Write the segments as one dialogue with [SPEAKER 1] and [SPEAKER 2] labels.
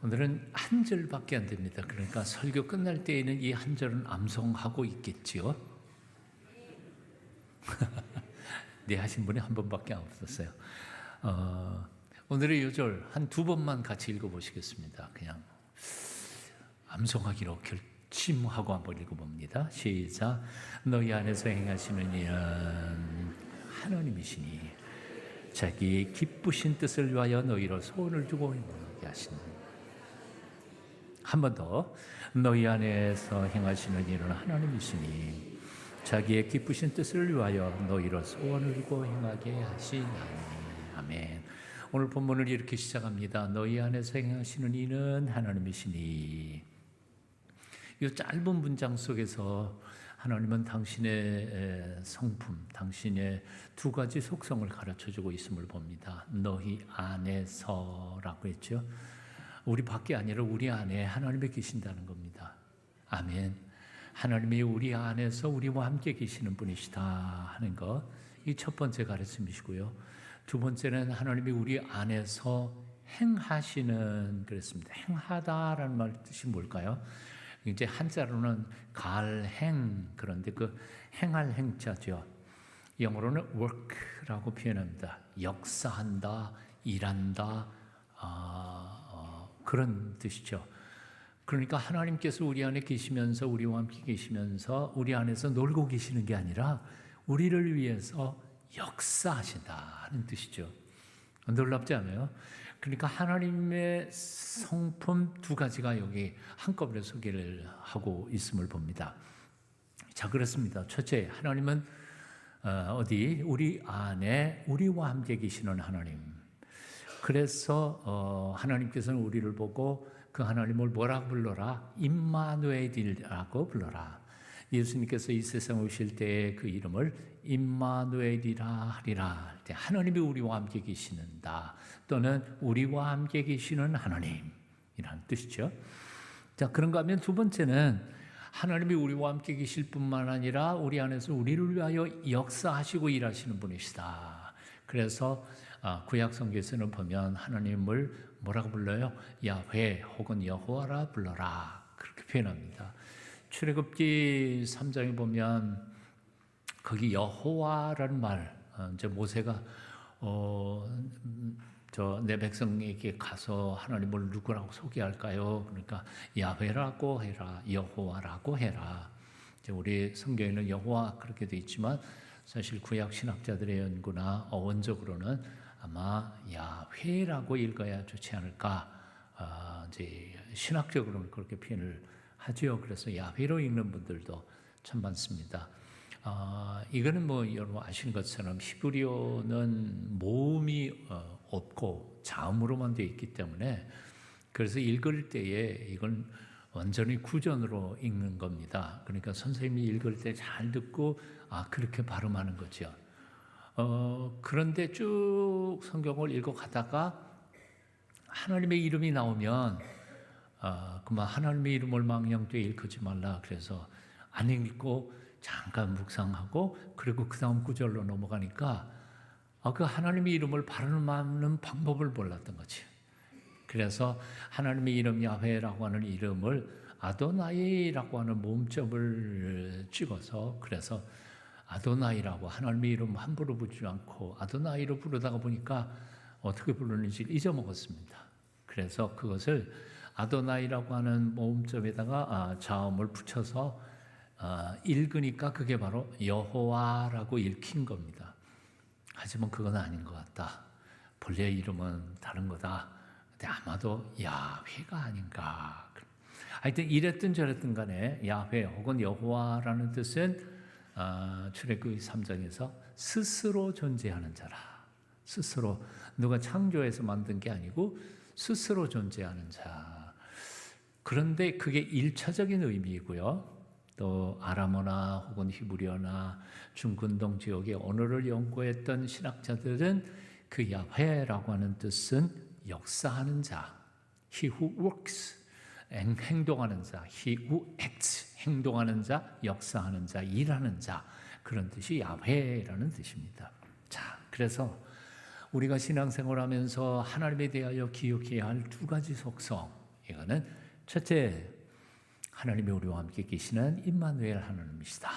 [SPEAKER 1] 오늘은 한 절밖에 안 됩니다. 그러니까 설교 끝날 때에는 이 한 절은 암송하고 있겠지요. 네 하신 분이 한 번밖에 없었어요. 오늘의 요절 한 두 번만 같이 읽어보시겠습니다. 그냥 암송하기로 결심하고 한번 읽어봅니다. 시작. 너희 안에서 행하시는 일은 하나님이시니 자기의 기쁘신 뜻을 위하여 너희로 소원을 두고 행하게 하시는. 한 번 더. 너희 안에서 행하시는 일은 하나님이시니 자기의 기쁘신 뜻을 위하여 너희로 소원을 두고 행하게 하시나니. 아멘. 오늘 본문을 이렇게 시작합니다. 너희 안에서 행하시는 이는 하나님이시니. 이 짧은 문장 속에서 하나님은 당신의 성품, 당신의 두 가지 속성을 가르쳐주고 있음을 봅니다. 너희 안에서라고 했죠. 우리 밖에 아니라 우리 안에 하나님이 계신다는 겁니다. 아멘. 하나님이 우리 안에서 우리와 함께 계시는 분이시다 하는 것, 이 첫 번째 가르침이시고요. 두 번째는 하나님이 우리 안에서 행하시는, 그랬습니다. 행하다라는 말 뜻이 뭘까요? 이제 한자로는 갈행, 그런데 그 행할 행자죠. 영어로는 work라고 표현합니다. 역사한다, 일한다, 그런 뜻이죠. 그러니까 하나님께서 우리 안에 계시면서, 우리와 함께 계시면서 우리 안에서 놀고 계시는 게 아니라 우리를 위해서 역사하신다는 뜻이죠. 놀랍지 않아요? 그러니까 하나님의 성품 두 가지가 여기 한꺼번에 소개를 하고 있음을 봅니다. 자, 그렇습니다. 첫째, 하나님은 우리 안에 우리와 함께 계시는 하나님. 그래서 하나님께서는 우리를 보고 그 하나님을 뭐라고 불러라? 임마누엘이라고 불러라. 예수님께서 이 세상에 오실 때의 그 이름을 임마누엘이라 하리라. 하나님이 우리와 함께 계시는다, 또는 우리와 함께 계시는 하나님이라는 뜻이죠. 자, 그런가 하면 두 번째는 하나님이 우리와 함께 계실 뿐만 아니라 우리 안에서 우리를 위하여 역사하시고 일하시는 분이시다. 그래서 구약 성경에서는 보면 하나님을 뭐라고 불러요? 야훼 혹은 여호와라 불러라, 그렇게 표현합니다. 출애굽기 3장에 보면 거기 여호와라는 말, 이제 모세가 내 백성에게 가서 하나님을 누구라고 소개할까요? 그러니까 야훼라고 해라, 여호와라고 해라. 이제 우리 성경에는 여호와 그렇게 돼 있지만 사실 구약 신학자들의 연구나 어원적으로는 아마 야훼라고 읽어야 좋지 않을까. 이제 신학적으로는 그렇게 표현을 하죠. 그래서 야훼로 읽는 분들도 참 많습니다. 이거는 뭐 여러분 아시는 것처럼 히브리어는 모음이 없고 자음으로만 되어 있기 때문에, 그래서 읽을 때에 이건 완전히 구전으로 읽는 겁니다. 그러니까 선생님이 읽을 때 잘 듣고 그렇게 발음하는 거죠. 그런데 쭉 성경을 읽어가다가 하나님의 이름이 나오면 그만 하나님의 이름을 망령되이 읽지 말라. 그래서 안 읽고 잠깐 묵상하고 그리고 그 다음 구절로 넘어가니까 그 하나님의 이름을 발음하는 방법을 몰랐던 거지. 그래서 하나님의 이름 야훼라고 하는 이름을 아도나이라고 하는 모음점을 찍어서, 그래서 아도나이라고 하나님의 이름 함부로 부르지 않고 아도나이로 부르다가 보니까 어떻게 부르는지 잊어먹었습니다. 그래서 그것을 아도나이라고 하는 모음점에다가 자음을 붙여서 읽으니까 그게 바로 여호와라고 읽힌 겁니다. 하지만 그건 아닌 것 같다. 본래 이름은 다른 거다. 근데 아마도 야훼가 아닌가. 하여튼 이랬든 저랬든 간에 야훼 혹은 여호와라는 뜻은 출애굽기 3장에서 스스로 존재하는 자라. 스스로, 누가 창조해서 만든 게 아니고 스스로 존재하는 자. 그런데 그게 1차적인 의미이고요. 또 아람어나 혹은 히브리어나 중근동 지역의 언어를 연구했던 신학자들은 그 야훼라고 하는 뜻은 역사하는 자, he who works, 행동하는 자, he who acts, 행동하는 자, 역사하는 자, 일하는 자, 그런 뜻이 야훼라는 뜻입니다. 자, 그래서 우리가 신앙생활하면서 하나님에 대하여 기억해야 할 두 가지 속성, 이거는 첫째, 하나님이 우리와 함께 계시는 임마누엘 하나님이시다.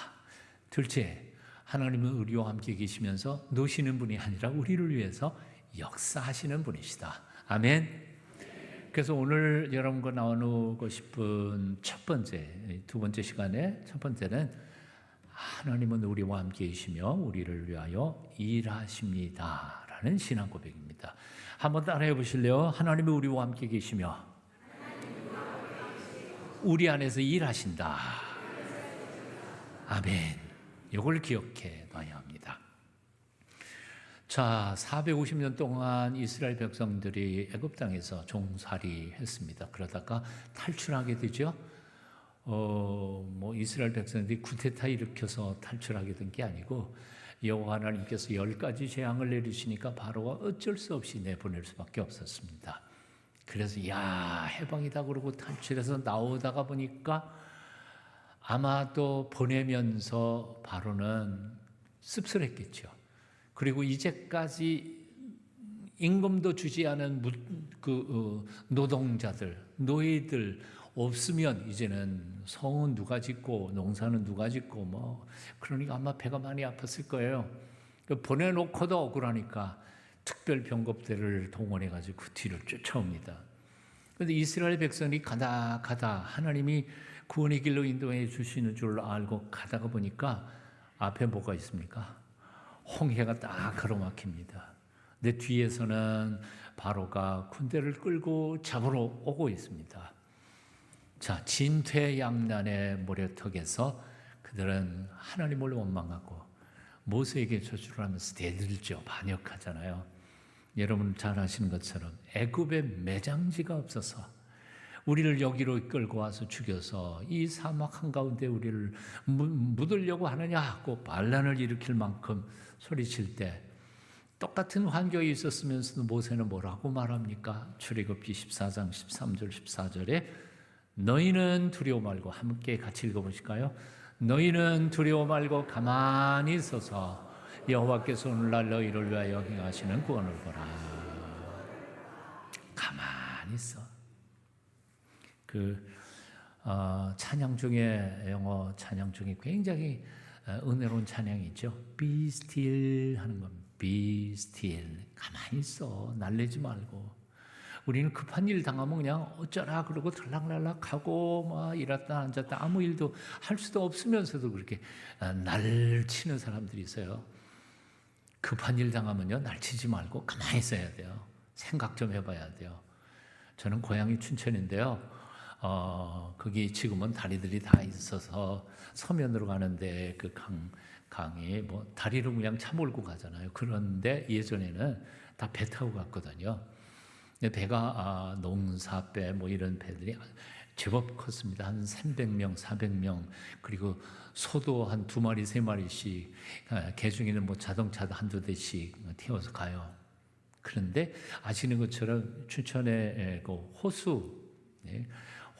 [SPEAKER 1] 둘째, 하나님은 우리와 함께 계시면서 노시는 분이 아니라 우리를 위해서 역사하시는 분이시다. 아멘. 그래서 오늘 여러분과 나누고 싶은 두 번째 시간에 첫 번째는 하나님은 우리와 함께 계시며 우리를 위하여 일하십니다 라는 신앙 고백입니다. 한번 따라해 보실래요? 하나님이 우리와 함께 계시며 우리 안에서 일하신다. 아멘. 이걸 기억해 놔야 합니다. 자, 450년 동안 이스라엘 백성들이 애굽 땅에서 종살이 했습니다. 그러다가 탈출하게 되죠. 이스라엘 백성들이 쿠데타 일으켜서 탈출하게 된 게 아니고 여호와 하나님께서 10가지 재앙을 내리시니까 바로가 어쩔 수 없이 내보낼 수밖에 없었습니다. 그래서 해방이다 그러고 탈출해서 나오다가 보니까 아마도 보내면서 바로는 씁쓸했겠죠. 그리고 이제까지 임금도 주지 않은 노동자들, 노예들 없으면 이제는 성은 누가 짓고 농사는 누가 짓고 그러니까 아마 배가 많이 아팠을 거예요. 보내놓고도 억울하니까 특별 병겁대를 동원해가지고 그 뒤를 쫓아옵니다. 그런데 이스라엘 백성이 가다 하나님이 구원의 길로 인도해 주시는 줄 알고 가다가 보니까 앞에 뭐가 있습니까? 홍해가 딱 가로막힙니다. 근데 뒤에서는 바로가 군대를 끌고 잡으러 오고 있습니다. 자, 진퇴양난의 모래턱에서 그들은 하나님을 원망하고 모세에게 저주를 하면서 대들죠. 반역하잖아요. 여러분 잘 아시는 것처럼 애굽에 매장지가 없어서 우리를 여기로 끌고 와서 죽여서 이 사막 한가운데 우리를 묻으려고 하느냐 하고 반란을 일으킬 만큼 소리칠 때 똑같은 환경에 있었으면서도 모세는 뭐라고 말합니까? 출애굽기 14장 13절 14절에 너희는 두려워 말고, 함께 같이 읽어보실까요? 너희는 두려워 말고 가만히 있어서 여호와께서 오늘날 너희를 위하여 행하시는 구원을 보라. 가만히 있어. 찬양 중에, 영어 찬양 중에 굉장히 은혜로운 찬양이 있죠. Be still 하는 겁니다. Be still. 가만히 있어. 날리지 말고. 우리는 급한 일 당하면 그냥 어쩌라 그러고 들락날락하고 일었다 앉았다 아무 일도 할 수도 없으면서도 그렇게 날치는 사람들이 있어요. 급한 일 당하면요, 날치지 말고 가만히 있어야 돼요. 생각 좀 해봐야 돼요. 저는 고향이 춘천인데요. 거기 지금은 다리들이 다 있어서 서면으로 가는데 그 강이 다리로 그냥 차 몰고 가잖아요. 그런데 예전에는 다 배 타고 갔거든요. 배가 농사배 이런 배들이 제법 컸습니다. 한 300명, 400명, 그리고 소도 한 2마리, 3마리씩, 개중에는 자동차도 한두 대씩 태워서 가요. 그런데 아시는 것처럼 춘천의 그 호수,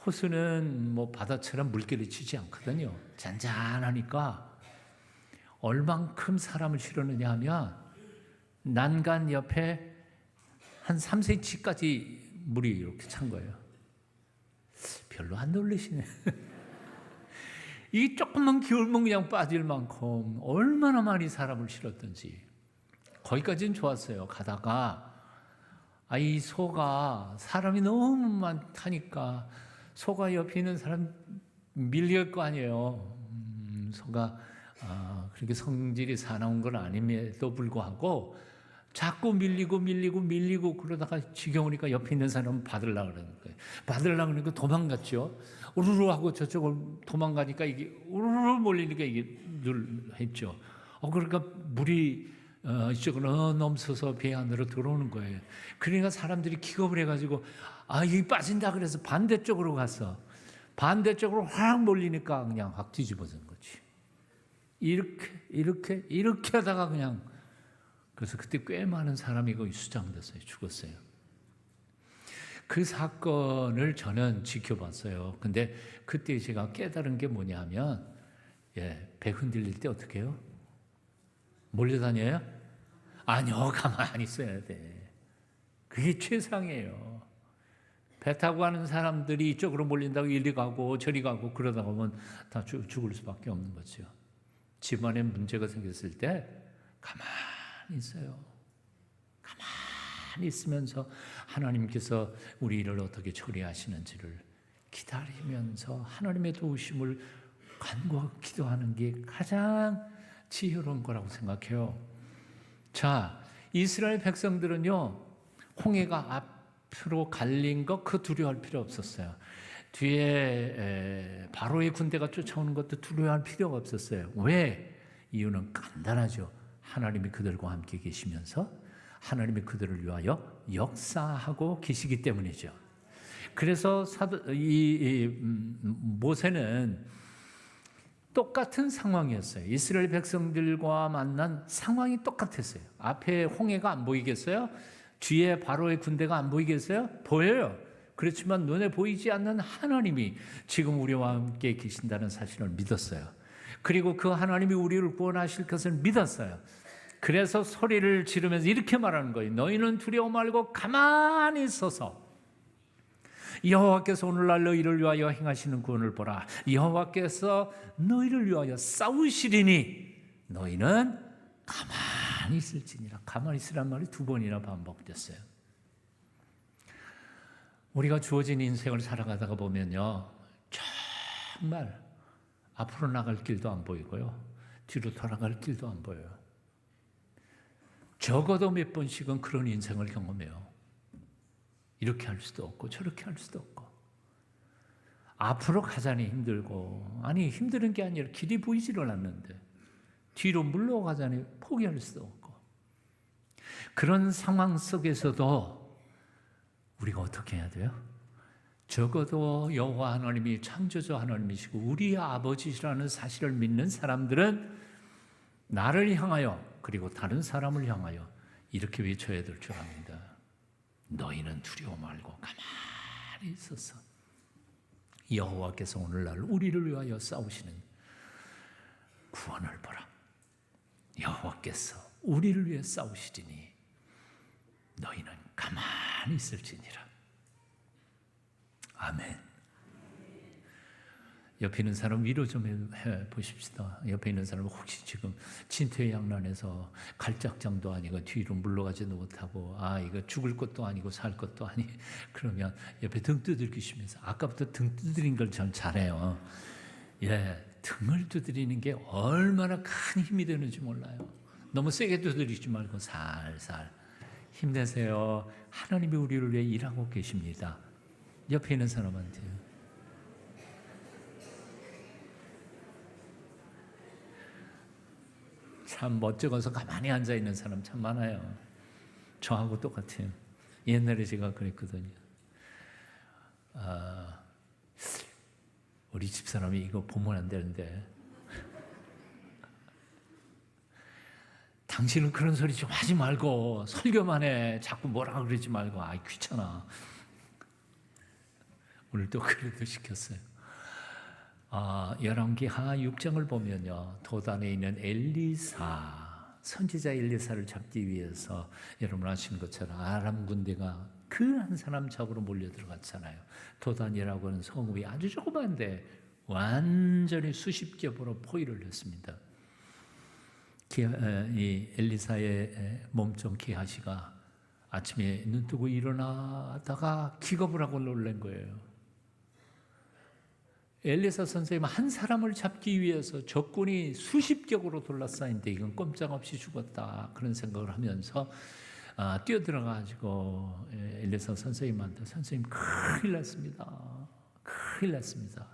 [SPEAKER 1] 호수는 바다처럼 물결이 치지 않거든요. 잔잔하니까 얼만큼 사람을 실었느냐 하면 난간 옆에 한 3cm까지 물이 이렇게 찬 거예요. 별로 안 놀라시네. 이 조금만 기울면 그냥 빠질 만큼 얼마나 많이 사람을 실었던지. 거기까지는 좋았어요. 가다가 이 소가 사람이 너무 많다니까 소가 옆에 있는 사람 밀릴 거 아니에요. 소가 그렇게 성질이 사나운 건 아님에도 불구하고 자꾸 밀리고 그러다가 지겨우니까 옆에 있는 사람은 받으려고 그러는 거예요. 받으려고 그러니까 도망갔죠. 우르르 하고 저쪽을 도망가니까 이게 우르르 몰리니까 이게 늘 했죠. 그러니까 물이 이쪽으로 넘쳐서 배 안으로 들어오는 거예요. 그러니까 사람들이 기겁을 해가지고 이게 빠진다 그래서 반대쪽으로 갔어. 반대쪽으로 확 몰리니까 그냥 확 뒤집어진 거지. 이렇게 하다가 그냥, 그래서 그때 꽤 많은 사람이 거기 수장됐어요. 죽었어요. 그 사건을 저는 지켜봤어요. 근데 그때 제가 깨달은 게 뭐냐면, 배 흔들릴 때 어떻게 해요? 몰려다녀요? 아니요, 가만히 있어야 돼. 그게 최상이에요. 배 타고 가는 사람들이 이쪽으로 몰린다고 이리 가고 저리 가고 그러다 보면 다 죽을 수밖에 없는 거죠. 집안에 문제가 생겼을 때 가만히 있어요. 가만히 있으면서 하나님께서 우리 일을 어떻게 처리하시는지를 기다리면서 하나님의 도우심을 간구하고 기도하는 게 가장 지혜로운 거라고 생각해요. 자, 이스라엘 백성들은요, 홍해가 앞으로 갈린 거 그 두려워할 필요 없었어요. 뒤에 바로의 군대가 쫓아오는 것도 두려워할 필요가 없었어요. 왜? 이유는 간단하죠. 하나님이 그들과 함께 계시면서 하나님이 그들을 위하여 역사하고 계시기 때문이죠. 그래서 모세는 똑같은 상황이었어요. 이스라엘 백성들과 만난 상황이 똑같았어요. 앞에 홍해가 안 보이겠어요? 뒤에 바로의 군대가 안 보이겠어요? 보여요. 그렇지만 눈에 보이지 않는 하나님이 지금 우리와 함께 계신다는 사실을 믿었어요. 그리고 그 하나님이 우리를 구원하실 것을 믿었어요. 그래서 소리를 지르면서 이렇게 말하는 거예요. 너희는 두려워 말고 가만히 있어서 여호와께서 오늘날 너희를 위하여 행하시는 구원을 보라. 여호와께서 너희를 위하여 싸우시리니 너희는 가만히 있을지니라. 가만히 있으란 말이 2번이나 반복됐어요. 우리가 주어진 인생을 살아가다가 보면요, 정말 앞으로 나갈 길도 안 보이고요, 뒤로 돌아갈 길도 안 보여요. 적어도 몇 번씩은 그런 인생을 경험해요. 이렇게 할 수도 없고 저렇게 할 수도 없고, 앞으로 가자니 힘들고, 아니 힘든 게 아니라 길이 보이지를 않는데 뒤로 물러가자니 포기할 수도 없고, 그런 상황 속에서도 우리가 어떻게 해야 돼요? 적어도 여호와 하나님이 창조주 하나님이시고 우리의 아버지시라는 사실을 믿는 사람들은 나를 향하여 그리고 다른 사람을 향하여 이렇게 외쳐야 될 줄 압니다. 너희는 두려워 말고 가만히 있어서 여호와께서 오늘날 우리를 위하여 싸우시는 구원을 보라. 여호와께서 우리를 위해 싸우시리니 너희는 가만히 있을지니라. 아멘. 옆에 있는 사람 위로 좀 해 보십시다. 옆에 있는 사람 혹시 지금 진퇴양난에서 갈짝장도 아니고 뒤로 물러가지도 못하고, 이거 죽을 것도 아니고 살 것도 아니, 그러면 옆에 등 두드리시면서, 아까부터 등 두드린 걸 전 잘해요. 등을 두드리는 게 얼마나 큰 힘이 되는지 몰라요. 너무 세게 두드리지 말고 살살 힘내세요. 하나님이 우리를 위해 일하고 계십니다. 옆에 있는 사람한테 참 멋쩍어서 가만히 앉아있는 사람 참 많아요. 저하고 똑같아요. 옛날에 제가 그랬거든요. 우리 집사람이 이거 보면 안 되는데 당신은 그런 소리 좀 하지 말고 설교만 해. 자꾸 뭐라 그러지 말고. 귀찮아. 오늘 또 그래도 시켰어요. 열왕기하 6장을 보면요, 도단에 있는 엘리사, 선지자 엘리사를 잡기 위해서 여러분 아시는 것처럼 아람 군대가 그 한 사람 잡으러 몰려 들어갔잖아요. 도단이라고 하는 성읍이 아주 조그만데 완전히 수십 겹으로 포위를 했습니다. 이 엘리사의 몸종 게하시가 아침에 눈 뜨고 일어나다가 기겁을 하고 놀란 거예요. 엘리사 선생님 한 사람을 잡기 위해서 적군이 수십 격으로 둘러싸인데 이건 꼼짝없이 죽었다, 그런 생각을 하면서 뛰어들어가지고 엘리사 선생님한테, 선생님 큰일 났습니다. 큰일 났습니다.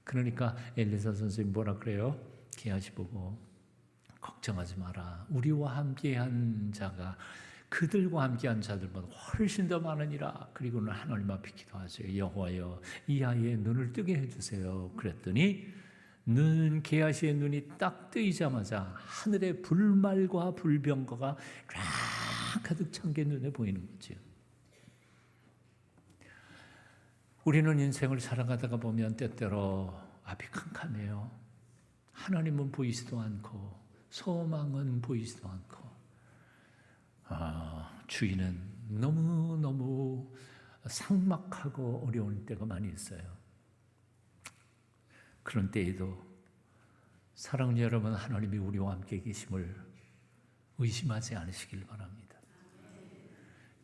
[SPEAKER 1] 그러니까 엘리사 선생님 뭐라 그래요? 게하시 보고, 걱정하지 마라. 우리와 함께한 자가 그들과 함께한 자들보다 훨씬 더 많으니라. 그리고는 하나님 앞에 기도하세요. 여호와여, 이 아이의 눈을 뜨게 해주세요. 그랬더니 게하시의 눈이 딱 뜨이자마자 하늘의 불말과 불병거가 쫙 가득 찬 게 눈에 보이는 거죠. 우리는 인생을 살아가다가 보면 때때로 앞이 캄캄해요. 하나님은 보이지도 않고 소망은 보이지도 않고, 주인은 너무너무 삭막하고 어려운 때가 많이 있어요. 그런 때에도 사랑하는 여러분, 하나님이 우리와 함께 계심을 의심하지 않으시길 바랍니다.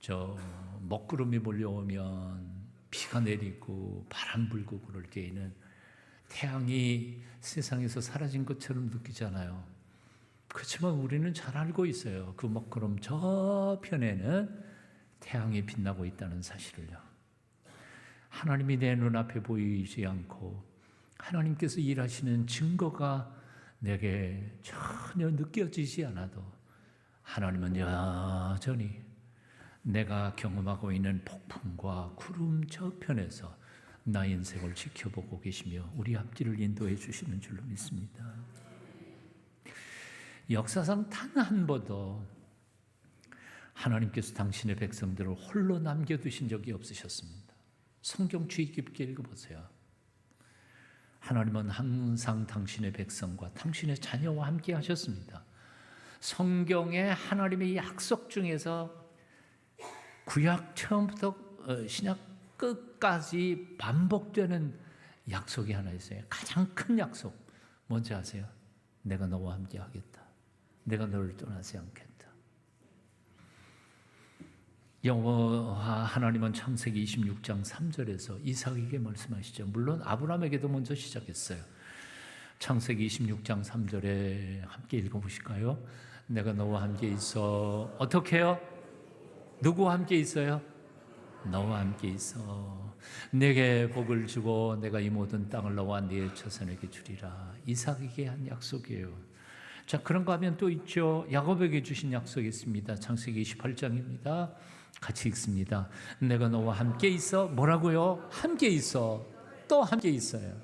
[SPEAKER 1] 저 먹구름이 몰려오면, 비가 내리고 바람 불고 그럴 때에는 태양이 세상에서 사라진 것처럼 느끼잖아요. 그렇지만 우리는 잘 알고 있어요. 그 먹구름 저편에는 태양이 빛나고 있다는 사실을요. 하나님이 내 눈앞에 보이지 않고 하나님께서 일하시는 증거가 내게 전혀 느껴지지 않아도 하나님은 여전히 내가 경험하고 있는 폭풍과 구름 저편에서 나의 인생을 지켜보고 계시며 우리 앞길을 인도해 주시는 줄로 믿습니다. 역사상 단 한 번도 하나님께서 당신의 백성들을 홀로 남겨두신 적이 없으셨습니다. 성경 주의 깊게 읽어보세요. 하나님은 항상 당신의 백성과 당신의 자녀와 함께 하셨습니다. 성경의 하나님의 약속 중에서 구약 처음부터 신약 끝까지 반복되는 약속이 하나 있어요. 가장 큰 약속 뭔지 아세요? 내가 너와 함께 하겠다. 내가 너를 떠나지 않겠다. 여호와 하나님은 창세기 26장 3절에서 이삭에게 말씀하시죠. 물론 아브라함에게도 먼저 시작했어요. 창세기 26장 3절에 함께 읽어보실까요? 내가 너와 함께 있어. 어떻게 해요? 누구와 함께 있어요? 너와 함께 있어. 내게 복을 주고 내가 이 모든 땅을 너와 네 자손에게 주리라. 이삭에게 한 약속이에요. 자, 그런가 하면 또 있죠. 야곱에게 주신 약속이 있습니다. 창세기 28장입니다. 같이 읽습니다. 내가 너와 함께 있어. 뭐라고요? 함께 있어. 또 함께 있어요.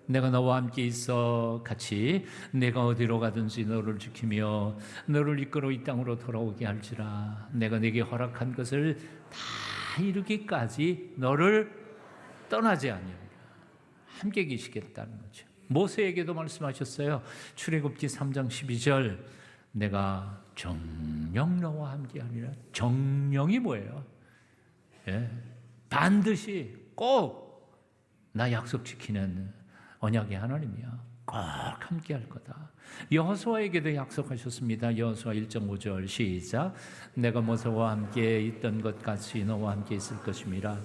[SPEAKER 1] 내가 너와 함께 있어. 같이 내가 어디로 가든지 너를 지키며 너를 이끌어 이 땅으로 돌아오게 할지라. 내가 내게 허락한 것을 다 이루기까지 너를 떠나지 아니하리라. 함께 계시겠다는 거죠. 모세에게도 말씀하셨어요. 출애굽기 3장 12절 내가 정령 너와 함께 하리라. 정령이 뭐예요? 예, 반드시 꼭 나 약속 지키는 언약의 하나님이야. 꼭 함께 할 거다. 여호수아에게도 약속하셨습니다. 여호수아 1.5절 시작. 내가 모세와 함께 있던 것 같이 너와 함께 있을 것임이라.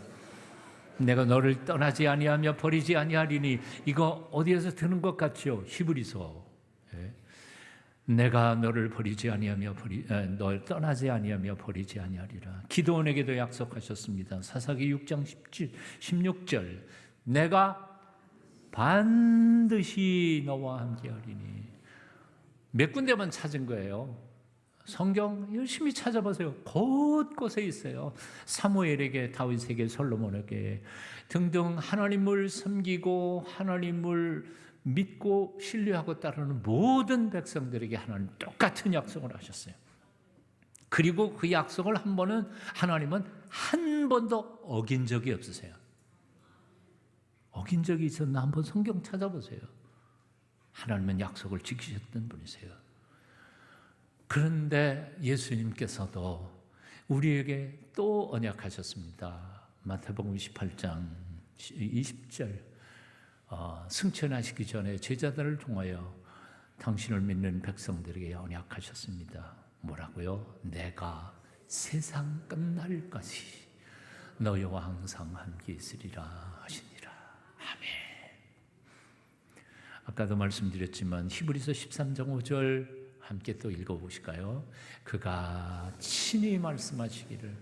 [SPEAKER 1] 내가 너를 떠나지 아니하며 버리지 아니하리니. 이거 어디에서 듣는 것 같죠? 히브리서. 내가 너를 버리지 아니하며 널 떠나지 아니하며 버리지 아니하리라. 기드온에게도 약속하셨습니다. 사사기 6장 16절 내가 반드시 너와 함께하리니. 몇 군데만 찾은 거예요. 성경 열심히 찾아보세요. 곳곳에 있어요. 사무엘에게, 다윗에게, 솔로몬에게 등등 하나님을 섬기고 하나님을 믿고 신뢰하고 따르는 모든 백성들에게 하나님 똑같은 약속을 하셨어요. 그리고 그 약속을 하나님은 한 번도 어긴 적이 없으세요. 어긴 적이 있었나 한번 성경 찾아보세요. 하나님은 약속을 지키셨던 분이세요. 그런데 예수님께서도 우리에게 또 언약하셨습니다. 마태복음 28장 20절 승천하시기 전에 제자들을 통하여 당신을 믿는 백성들에게 언약하셨습니다. 뭐라고요? 내가 세상 끝날까지 너희와 항상 함께 있으리라 하시니라. 아멘. 아까도 말씀드렸지만 히브리서 13장 5절 함께 또 읽어보실까요? 그가 친히 말씀하시기를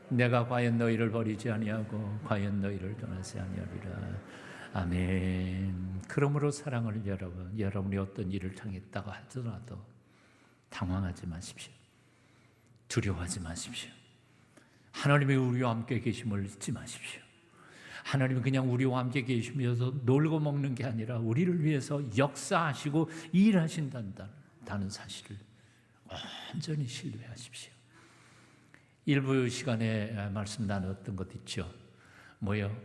[SPEAKER 1] 내가 과연 너희를 버리지 아니하고 과연 너희를 떠나지 아니하리라. 아멘. 그러므로 사랑하는 여러분, 여러분이 어떤 일을 당했다고 하더라도 당황하지 마십시오. 두려워하지 마십시오. 하나님이 우리와 함께 계심을 잊지 마십시오. 하나님은 그냥 우리와 함께 계시면서 놀고 먹는 게 아니라 우리를 위해서 역사하시고 일하신다는 사실을 완전히 신뢰하십시오. 일부 시간에 말씀 나눴던 것 있죠. 뭐요?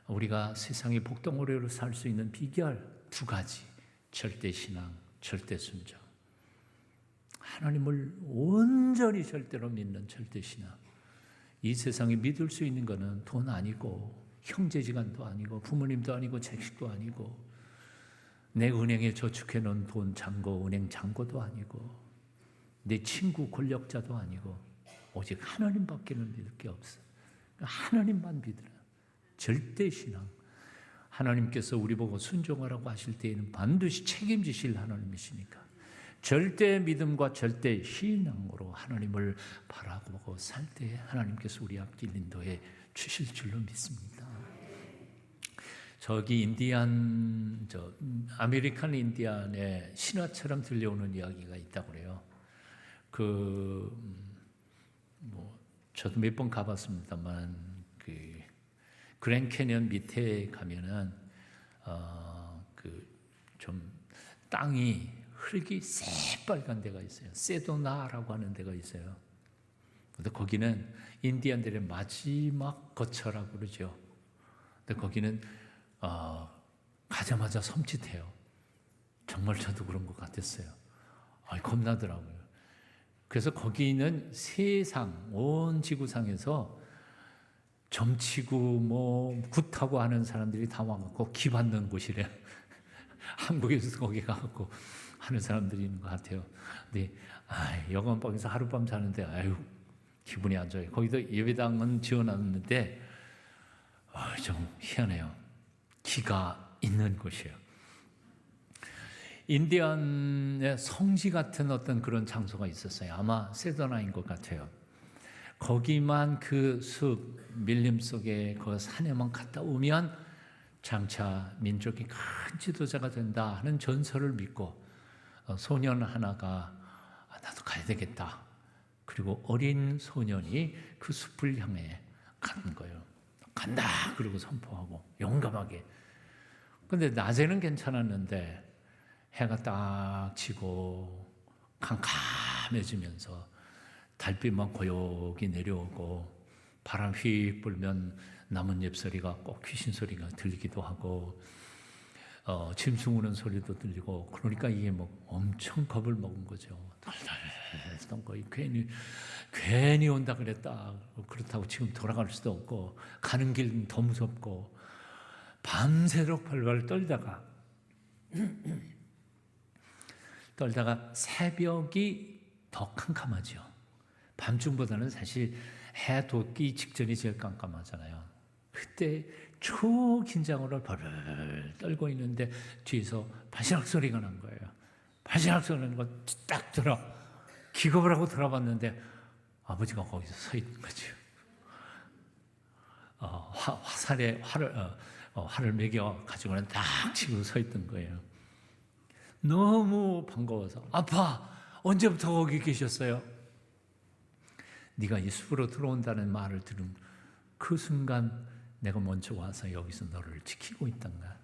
[SPEAKER 1] 우리가 세상의 복덩어리로 살 수 있는 비결 두 가지. 절대신앙, 절대순종. 하나님을 온전히 절대로 믿는 절대신앙. 이 세상에 믿을 수 있는 거는 돈 아니고 형제지간도 아니고 부모님도 아니고 자식도 아니고 내 은행에 저축해 놓은 돈 잔고 은행 잔고도 아니고 내 친구 권력자도 아니고 오직 하나님밖에는 믿을 게 없어. 하나님만 믿으라. 절대 신앙. 하나님께서 우리 보고 순종하라고 하실 때에는 반드시 책임지실 하나님이시니까 절대 믿음과 절대 신앙으로 하나님을 바라보고 살 때 하나님께서 우리 앞길 인도해 주실 줄로 믿습니다. 저기 아메리칸 인디안의 신화처럼 들려오는 이야기가 있다고 그래요. 저도 몇 번 가봤습니다만 그랜 캐년 밑에 가면은 좀 땅이 흙이 새빨간 데가 있어요. 세도나라고 하는 데가 있어요. 근데 거기는 인디안들의 마지막 거처라고 그러죠. 근데 거기는 가자마자 섬찟해요. 정말 저도 그런 것 같았어요. 겁나더라고요. 그래서 거기는 세상 온 지구상에서 점치고 굿하고 하는 사람들이 다 와갖고 기 받는 곳이래요. 한국에서도 거기 가갖고 하는 사람들이 있는 것 같아요. 근데 여관방에서 하룻밤 자는데 기분이 안 좋아요. 거기도 예배당은 지어놨는데 좀 희한해요. 기가 있는 곳이에요. 인디안의 성지 같은 어떤 그런 장소가 있었어요. 아마 세도나인 것 같아요. 거기만 그 숲 밀림 속에 그 산에만 갔다 오면 장차 민족이 큰 지도자가 된다 하는 전설을 믿고 소년 하나가 나도 가야 되겠다. 그리고 어린 소년이 그 숲을 향해 가는 거예요. 간다 그러고 선포하고 용감하게. 근데 낮에는 괜찮았는데 해가 딱 지고 캄캄해지면서 달빛만 고요히 내려오고 바람 휙 불면 나뭇잎 소리가 꼭 귀신 소리가 들리기도 하고 짐승 우는 소리도 들리고 그러니까 이게 엄청 겁을 먹은 거죠. 덜덜했던 거예요. 괜히 온다 그랬다. 그렇다고 지금 돌아갈 수도 없고 가는 길은 더 무섭고 밤새도록 발발 떨다가 새벽이 더 캄캄하죠. 밤중보다는 사실 해 돋기 직전이 제일 깜깜하잖아요. 그때 초긴장으로 벌벌 떨고 있는데 뒤에서 바시락 소리가 난 거예요. 바시락 소리 나는 거 딱 들어 기겁을 하고 들어봤는데 아버지가 거기서 서 있는 거죠. 화살에 활을 매겨 가지고는 딱 치고 서 있던 거예요. 너무 반가워서 아빠 언제부터 거기 계셨어요? 네가 이 숲으로 들어온다는 말을 들은 그 순간 내가 먼저 와서 여기서 너를 지키고 있단가.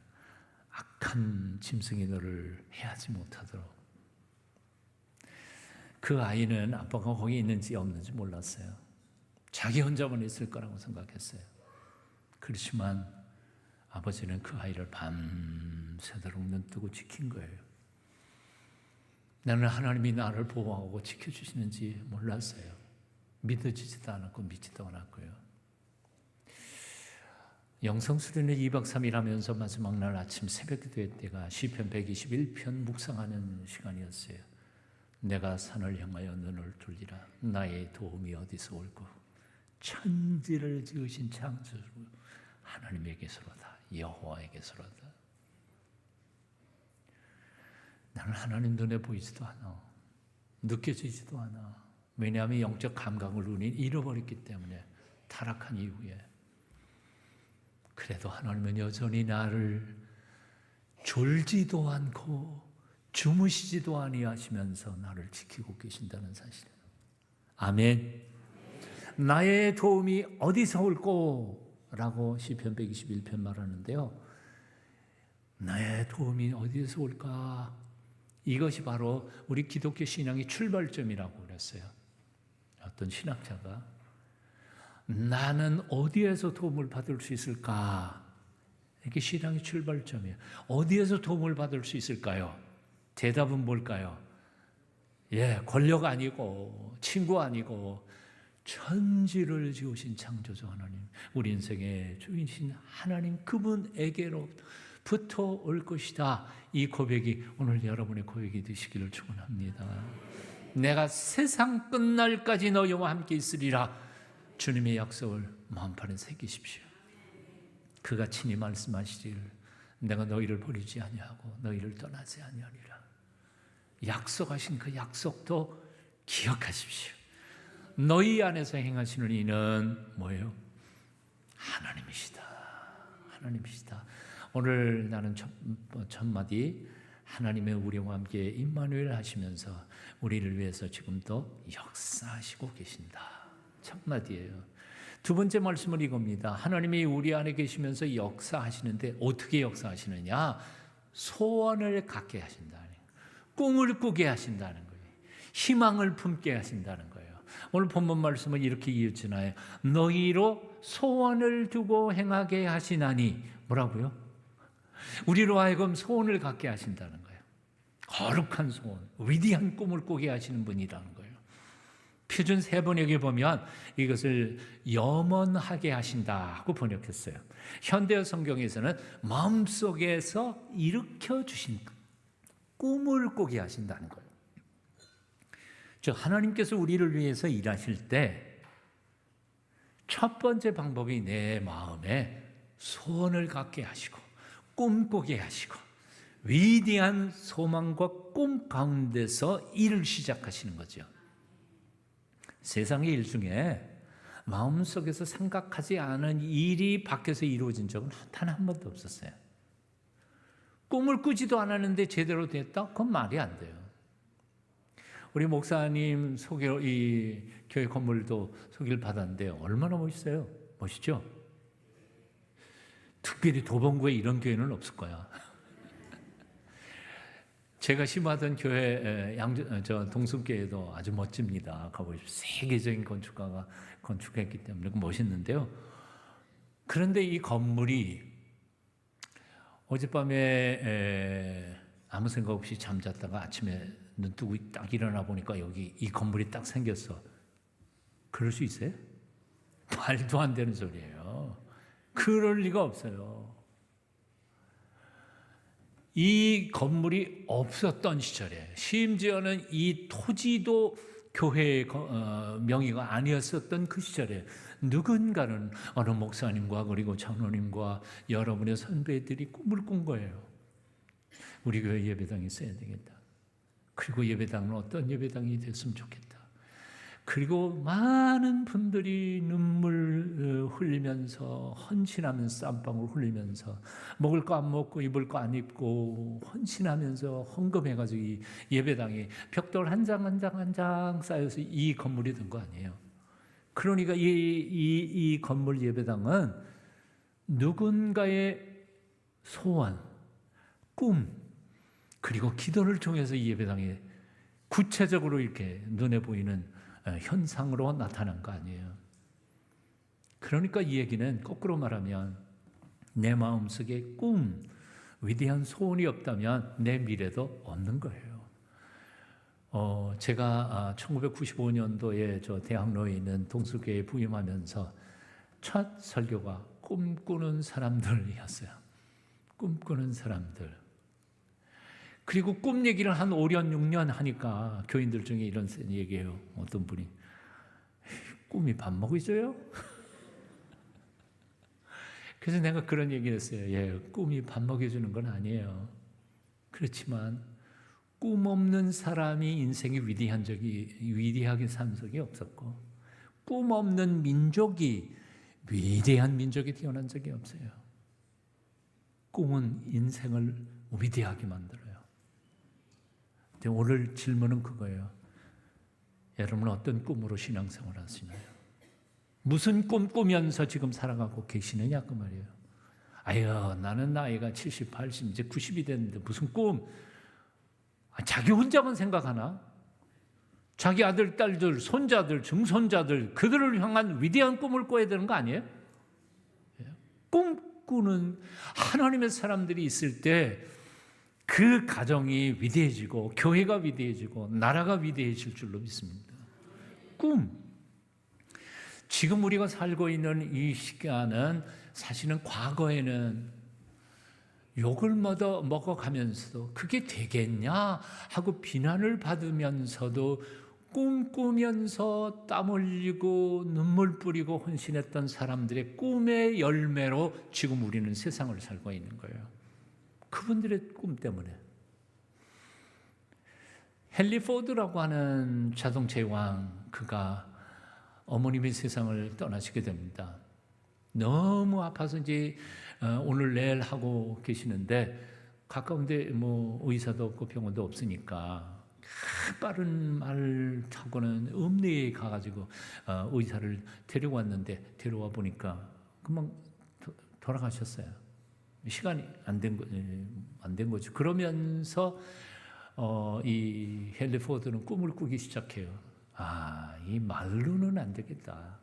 [SPEAKER 1] 악한 짐승이 너를 해하지 못하도록. 그 아이는 아빠가 거기 있는지 없는지 몰랐어요. 자기 혼자만 있을 거라고 생각했어요. 그렇지만 아버지는 그 아이를 밤새도록 눈뜨고 지킨 거예요. 나는 하나님이 나를 보호하고 지켜주시는지 몰랐어요. 믿어지지도 않았고 믿지도 않았고요. 영성수련회 2박 3일 하면서 마지막 날 아침 새벽기도회 때가 시편 121편 묵상하는 시간이었어요. 내가 산을 향하여 눈을 돌리라. 나의 도움이 어디서 올고 천지를 지으신 창조 하나님에게서로다. 여호와에게서로다. 나는 하나님 눈에 보이지도 않아. 느껴지지도 않아. 왜냐하면 영적 감각을 우리는 잃어버렸기 때문에 타락한 이후에. 그래도 하나님은 여전히 나를 졸지도 않고 주무시지도 아니하시면서 나를 지키고 계신다는 사실. 아멘. 나의 도움이 어디서 올꼬? 라고 시편 121편 말하는데요. 나의 도움이 어디서 올까? 이것이 바로 우리 기독교 신앙의 출발점이라고 그랬어요. 어떤 신학자가 나는 어디에서 도움을 받을 수 있을까? 이게 신앙의 출발점이에요. 어디에서 도움을 받을 수 있을까요? 대답은 뭘까요? 권력 아니고 친구 아니고 천지를 지으신 창조주 하나님, 우리 인생의 주인이신 하나님, 그분에게로부터 올 것이다. 이 고백이 오늘 여러분의 고백이 되시기를 축원합니다. 내가 세상 끝날까지 너희와 함께 있으리라. 주님의 약속을 마음판에 새기십시오. 그가 친히 말씀하시기를 내가 너희를 버리지 아니하고 너희를 떠나지 아니하리라. 약속하신 그 약속도 기억하십시오. 너희 안에서 행하시는 이는 뭐예요? 하나님이시다. 하나님이시다. 오늘 나는 첫 마디, 하나님의 우리와 함께 임마누엘 하시면서 우리를 위해서 지금도 역사하시고 계신다. 첫 마디예요. 두 번째 말씀은 이겁니다. 하나님이 우리 안에 계시면서 역사하시는데 어떻게 역사하시느냐? 소원을 갖게 하신다는 거예요. 꿈을 꾸게 하신다는 거예요. 희망을 품게 하신다는 거예요. 오늘 본문 말씀은 이렇게 이어지나요? 너희로 소원을 두고 행하게 하시나니, 뭐라고요? 우리로 하여금 소원을 갖게 하신다는 거예요. 거룩한 소원, 위대한 꿈을 꾸게 하시는 분이라는 거예요. 표준 세번역에 보면 이것을 염원하게 하신다고 번역했어요. 현대어 성경에서는 마음속에서 일으켜 주신 꿈을 꾸게 하신다는 거예요. 즉 하나님께서 우리를 위해서 일하실 때 첫 번째 방법이 내 마음에 소원을 갖게 하시고 꿈꾸게 하시고 위대한 소망과 꿈 가운데서 일을 시작하시는 거죠. 세상의 일 중에 마음속에서 생각하지 않은 일이 밖에서 이루어진 적은 단 한 번도 없었어요. 꿈을 꾸지도 않았는데 제대로 됐다? 그건 말이 안 돼요. 우리 목사님 이 교회 건물도 소개를 받았는데 얼마나 멋있어요. 멋있죠? 특별히 도봉구에 이런 교회는 없을 거야. 제가 심하던 교회 동순교회도 아주 멋집니다. 가보십시오. 세계적인 건축가가 건축했기 때문에 멋있는데요. 그런데 이 건물이 어젯밤에 아무 생각 없이 잠잤다가 아침에 눈 뜨고 딱 일어나 보니까 여기 이 건물이 딱 생겼어. 그럴 수 있어요? 말도 안 되는 소리예요. 그럴 리가 없어요. 이 건물이 없었던 시절에, 심지어는 이 토지도 교회의 명의가 아니었었던 그 시절에 누군가는 어느 목사님과 그리고 장로님과 여러분의 선배들이 꿈을 꾼 거예요. 우리 교회 예배당이 있어야 되겠다. 그리고 예배당은 어떤 예배당이 됐으면 좋겠다. 그리고 많은 분들이 눈물 흘리면서 헌신하면서 땀방울 흘리면서 먹을 거 안 먹고 입을 거 안 입고 헌신하면서 헌금해가지고 이 예배당이 벽돌 한 장 한 장 한 장 쌓여서 이 건물이 된 거 아니에요. 그러니까 이 건물 예배당은 누군가의 소원, 꿈, 그리고 기도를 통해서 이 예배당이 구체적으로 이렇게 눈에 보이는 현상으로 나타난 거 아니에요. 그러니까 이 얘기는 거꾸로 말하면 내 마음속에 꿈, 위대한 소원이 없다면 내 미래도 없는 거예요. 제가 1995년도에 저 대학로에 있는 동수교회에 부임하면서 첫 설교가 꿈꾸는 사람들이었어요. 꿈꾸는 사람들. 그리고 꿈 얘기를 한 5년, 6년 하니까 교인들 중에 이런 얘기해요. 어떤 분이 꿈이 밥 먹이줘요? 그래서 내가 그런 얘기를 했어요. 예, 꿈이 밥 먹여주는 건 아니에요. 그렇지만 꿈 없는 사람이 인생이 위대하게 산 적이 없었고 꿈 없는 민족이 위대한 민족이 태어난 적이 없어요. 꿈은 인생을 위대하게 만들어요. 오늘 질문은 그거예요. 여러분은 어떤 꿈으로 신앙생활 하시나요? 무슨 꿈 꾸면서 지금 살아가고 계시느냐 그 말이에요. 아유, 나는 나이가 70, 80, 이제 90이 됐는데 무슨 꿈? 자기 혼자만 생각하나? 자기 아들, 딸들, 손자들, 증손자들 그들을 향한 위대한 꿈을 꿔야 되는 거 아니에요? 꿈꾸는 하나님의 사람들이 있을 때 그 가정이 위대해지고 교회가 위대해지고 나라가 위대해질 줄로 믿습니다. 꿈. 지금 우리가 살고 있는 이 시간은 사실은 과거에는 욕을 먹어가면서도 그게 되겠냐 하고 비난을 받으면서도 꿈꾸면서 땀 흘리고 눈물 뿌리고 헌신했던 사람들의 꿈의 열매로 지금 우리는 세상을 살고 있는 거예요. 그분들의 꿈 때문에. 헨리 포드라고 하는 자동차의 왕, 그가 어머님이 세상을 떠나시게 됩니다. 너무 아파서 이제 오늘 내일 하고 계시는데 가까운데 뭐 의사도 없고 병원도 없으니까 빠른 말 타고는 읍내에 가가지고 의사를 데려왔는데 데려와 보니까 금방 돌아가셨어요. 시간이 안 된 거죠. 그러면서 이 헨리 포드는 꿈을 꾸기 시작해요. 이 말로는 안 되겠다.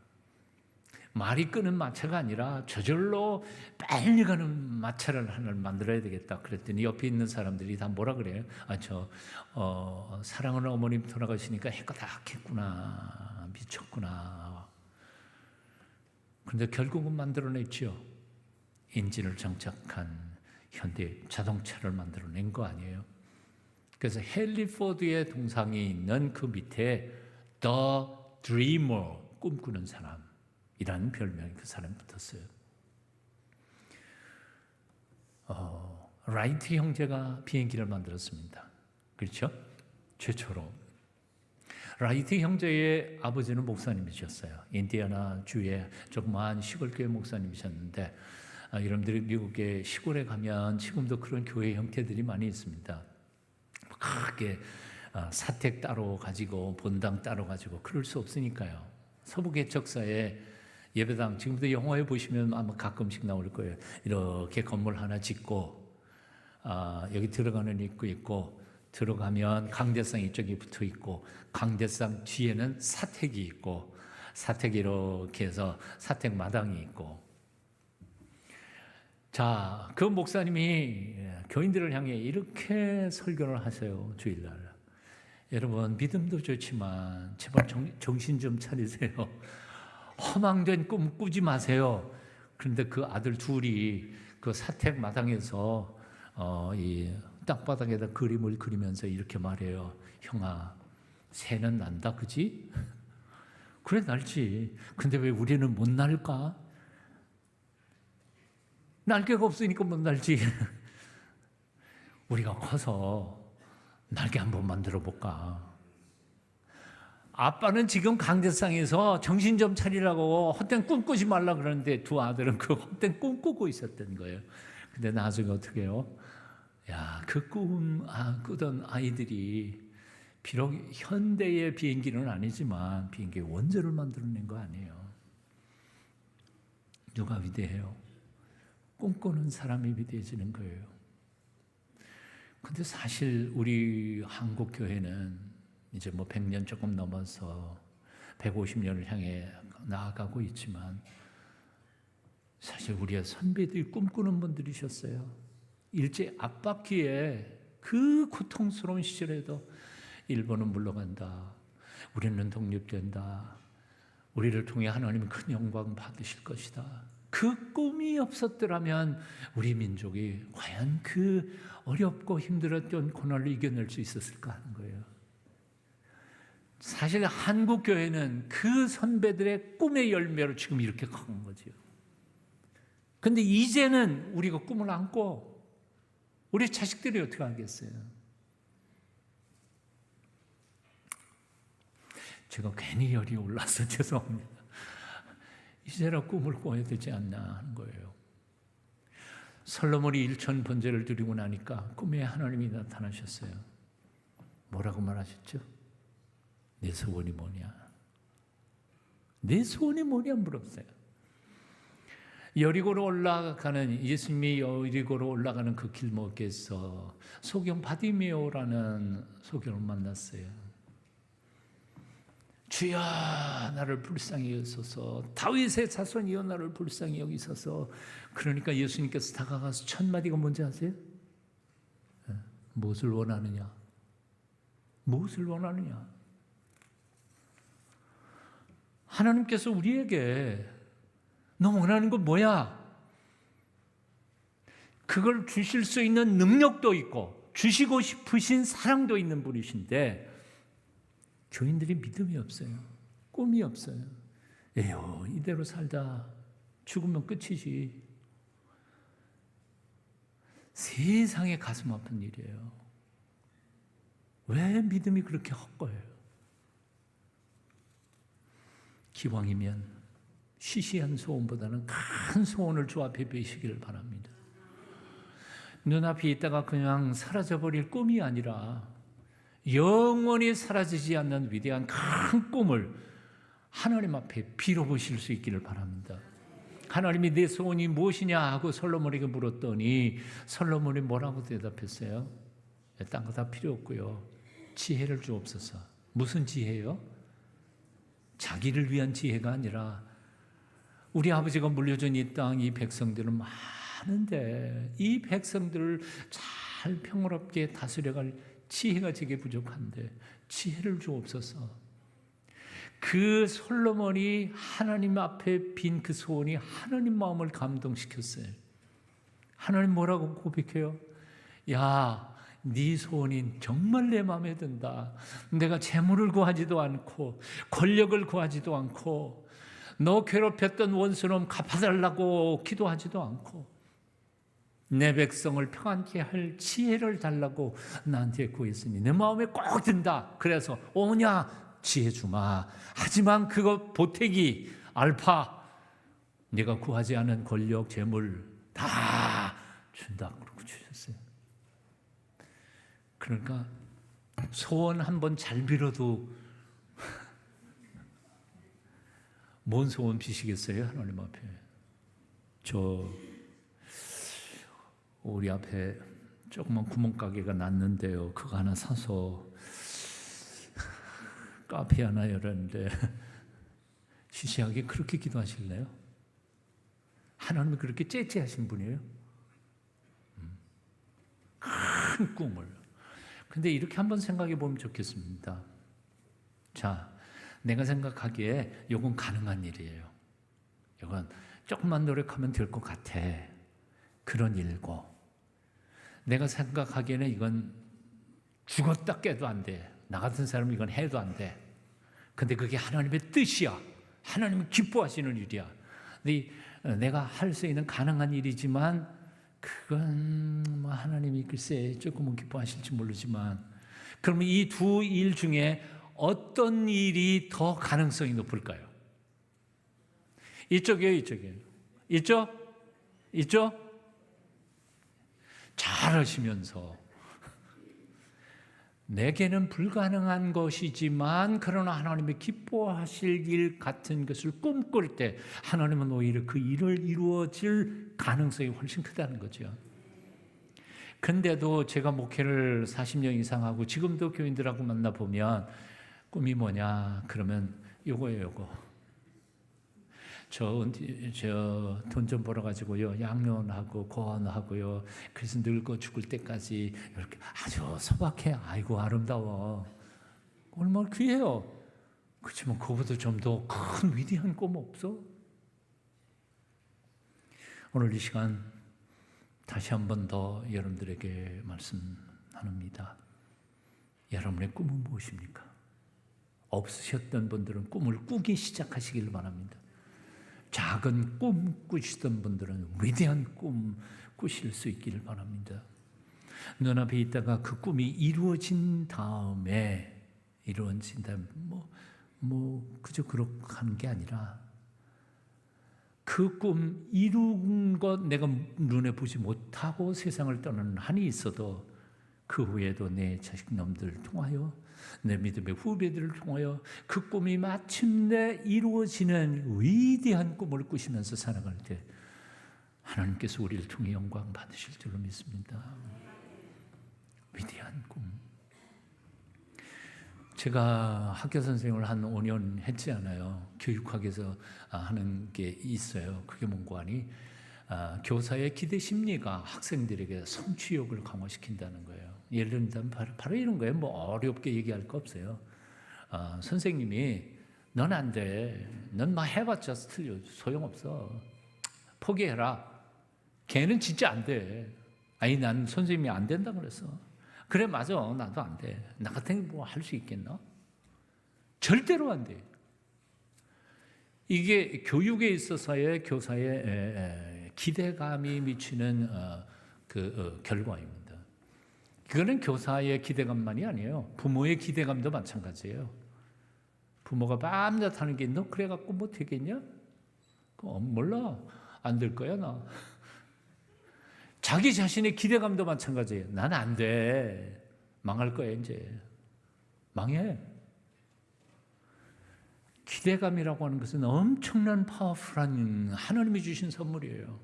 [SPEAKER 1] 말이 끄는 마차가 아니라 저절로 빨리 가는 마차를 하나를 만들어야 되겠다. 그랬더니 옆에 있는 사람들이 다 뭐라 그래요? 사랑하는 어머님 돌아가시니까 해까닥했구나. 미쳤구나. 그런데 결국은 만들어냈죠. 엔진을 장착한 현대 자동차를 만들어낸 거 아니에요? 그래서 헨리 포드의 동상이 있는 그 밑에 The Dreamer, 꿈꾸는 사람이라는 별명이 그 사람이 붙었어요. 라이트 형제가 비행기를 만들었습니다. 그렇죠? 최초로. 라이트 형제의 아버지는 목사님이셨어요. 인디애나 주의 조그마한 시골교회 목사님이셨는데 여러분들이 미국의 시골에 가면 지금도 그런 교회 형태들이 많이 있습니다. 크게 사택 따로 가지고 본당 따로 가지고 그럴 수 없으니까요. 서부 개척사에 예배당 지금도 영화에 보시면 아마 가끔씩 나올 거예요. 이렇게 건물 하나 짓고 여기 들어가는 입구 있고 들어가면 강대상 이쪽에 붙어 있고 강대상 뒤에는 사택이 있고 사택이 이렇게 해서 사택 마당이 있고 자, 그 목사님이 교인들을 향해 이렇게 설교를 하세요. 주일날. 여러분 믿음도 좋지만 제발 정신 좀 차리세요. 허망된 꿈 꾸지 마세요. 그런데 그 아들 둘이 그 사택 마당에서 이 땅바닥에다 그림을 그리면서 이렇게 말해요. 형아, 새는 난다, 그지? 그래, 날지. 근데 왜 우리는 못 날까? 날개가 없으니까 못 날지. 우리가 커서 날개 한번 만들어 볼까? 아빠는 지금 강대상에서 정신 좀 차리라고 헛된 꿈 꾸지 말라 그러는데 두 아들은 그 헛된 꿈 꾸고 있었던 거예요. 근데 나중에 어떻게 해요? 그 꿈 꾸던 아이들이 비록 현대의 비행기는 아니지만 비행기의 원조를 만들어낸 거 아니에요. 누가 위대해요? 꿈꾸는 사람이 위대해지는 거예요. 근데 사실 우리 한국 교회는 이제 뭐 100년 조금 넘어서 150년을 향해 나아가고 있지만 사실 우리의 선배들이 꿈꾸는 분들이셨어요. 일제 압박기에 그 고통스러운 시절에도 일본은 물러간다. 우리는 독립된다. 우리를 통해 하나님은 큰 영광 받으실 것이다. 그 꿈이 없었더라면 우리 민족이 과연 그 어렵고 힘들었던 고난을 이겨낼 수 있었을까 하는 거예요. 사실 한국 교회는 그 선배들의 꿈의 열매로 지금 이렇게 큰 거죠. 근데 이제는 우리가 꿈을 안고 우리 자식들이 어떻게 하겠어요? 제가 괜히 열이 올라서 죄송합니다. 이제라 꿈을 꿔야 되지 않나 하는 거예요. 솔로몬이 1000 번제를 드리고 나니까 꿈에 하나님이 나타나셨어요. 뭐라고 말하셨죠? 내 소원이 뭐냐? 내 소원이 뭐냐 물었어요. 여리고로 올라가는 예수님이 여리고로 올라가는 그 길목에서 소경 바디메오라는 소경을 만났어요. 주여 나를 불쌍히 여기소서. 다윗의 자손이여 나를 불쌍히 여기소서. 그러니까 예수님께서 다가가서 첫 마디가 뭔지 아세요? 무엇을 원하느냐? 무엇을 원하느냐? 하나님께서 우리에게 너 원하는 건 뭐야? 그걸 주실 수 있는 능력도 있고 주시고 싶으신 사랑도 있는 분이신데 교인들이 믿음이 없어요. 꿈이 없어요. 에휴, 이대로 살다 죽으면 끝이지. 세상에 가슴 아픈 일이에요. 왜 믿음이 그렇게 헛거예요? 기왕이면 시시한 소원보다는 큰 소원을 주 앞에 비시기를 바랍니다. 눈앞에 있다가 그냥 사라져버릴 꿈이 아니라 영원히 사라지지 않는 위대한 큰 꿈을 하나님 앞에 빌어보실 수 있기를 바랍니다. 하나님이 내 소원이 무엇이냐 하고 솔로몬에게 물었더니 솔로몬이 뭐라고 대답했어요? 딴 거 다 필요 없고요. 지혜를 주옵소서. 무슨 지혜요? 자기를 위한 지혜가 아니라 우리 아버지가 물려준 이 땅, 이 백성들은 많은데 이 백성들을 잘 평화롭게 다스려갈 지혜가 제게 부족한데 지혜를 주옵소서. 그 솔로몬이 하나님 앞에 빈 그 소원이 하나님 마음을 감동시켰어요. 하나님 뭐라고 고백해요? 야, 네 소원이 정말 내 마음에 든다. 내가 재물을 구하지도 않고 권력을 구하지도 않고 너 괴롭혔던 원수놈 갚아달라고 기도하지도 않고 내 백성을 평안케 할 지혜를 달라고 나한테 구했으니 내 마음에 꼭 든다. 그래서 오냐 지혜 주마. 하지만 그거 보태기 알파 네가 구하지 않은 권력 재물 다 준다. 그러고 주셨어요. 그러니까 소원 한번 잘 빌어도 뭔 소원 비시겠어요? 하나님 앞에. 우리 앞에 조그만 구멍가게가 났는데요. 그거 하나 사서 카페 하나 열었는데 시시하게 그렇게 기도하실래요? 하나님이 그렇게 째째하신 분이에요? 큰 꿈을. 근데 이렇게 한번 생각해 보면 좋겠습니다. 자, 내가 생각하기에 이건 가능한 일이에요. 이건 조금만 노력하면 될 것 같아. 그런 일고 내가 생각하기에는 이건 죽었다 깨도 안 돼. 나 같은 사람은 이건 해도 안 돼. 근데 그게 하나님의 뜻이야. 하나님은 기뻐하시는 일이야. 근데 내가 할 수 있는 가능한 일이지만 그건 뭐 하나님이 글쎄 조금은 기뻐하실지 모르지만 그러면 이 두 일 중에 어떤 일이 더 가능성이 높을까요? 이쪽이에요, 이쪽이에요. 이쪽? 잘하시면서 내게는 불가능한 것이지만 그러나 하나님이 기뻐하실 일 같은 것을 꿈꿀 때 하나님은 오히려 그 일을 이루어질 가능성이 훨씬 크다는 거죠. 근데도 제가 목회를 40년 이상 하고 지금도 교인들하고 만나보면 꿈이 뭐냐 그러면 요거예요, 요거. 저 돈 좀 벌어가지고요 양론하고 고원하고요 그래서 늙어 죽을 때까지 이렇게 아주 소박해. 아이고 아름다워. 얼마나 귀해요. 그렇지만 그거보다 좀 더 큰 위대한 꿈 없어? 오늘 이 시간 다시 한 번 더 여러분들에게 말씀합니다. 여러분의 꿈은 무엇입니까? 없으셨던 분들은 꿈을 꾸기 시작하시길 바랍니다. 작은 꿈 꾸시던 분들은 위대한 꿈 꾸실 수 있기를 바랍니다. 눈앞에 있다가 그 꿈이 이루어진 다음에 그저 그렇게 하는 게 아니라 그 꿈 이룬 것 내가 눈에 보지 못하고 세상을 떠나는 한이 있어도 그 후에도 내 자식놈들을 통하여 내 믿음의 후배들을 통하여 그 꿈이 마침내 이루어지는 위대한 꿈을 꾸시면서 살아갈 때 하나님께서 우리를 통해 영광 받으실 줄로 믿습니다. 위대한 꿈. 제가 학교 선생님을 한 5년 했지 않아요. 교육학에서 하는 게 있어요. 그게 뭔고 하니 교사의 기대 심리가 학생들에게 성취욕을 강화시킨다는 거예요. 예를 들면 바로 이런 거예요. 뭐 어렵게 얘기할 거 없어요. 선생님이 넌 안 돼. 넌 막 해봤자 틀려. 소용없어. 포기해라. 걔는 진짜 안 돼. 아니, 난 선생님이 안 된다 그랬어. 그래, 맞아. 나도 안 돼. 나 같은 게 뭐 할 수 있겠나? 절대로 안 돼. 이게 교육에 있어서의 교사의 기대감이 미치는 결과입니다. 그거는 교사의 기대감만이 아니에요. 부모의 기대감도 마찬가지예요. 부모가 밤낮 하는 게 너 그래갖고 뭐 되겠냐? 몰라. 안 될 거야 나. 자기 자신의 기대감도 마찬가지예요. 난 안 돼. 망할 거야 이제. 망해. 기대감이라고 하는 것은 엄청난 파워풀한 하나님이 주신 선물이에요.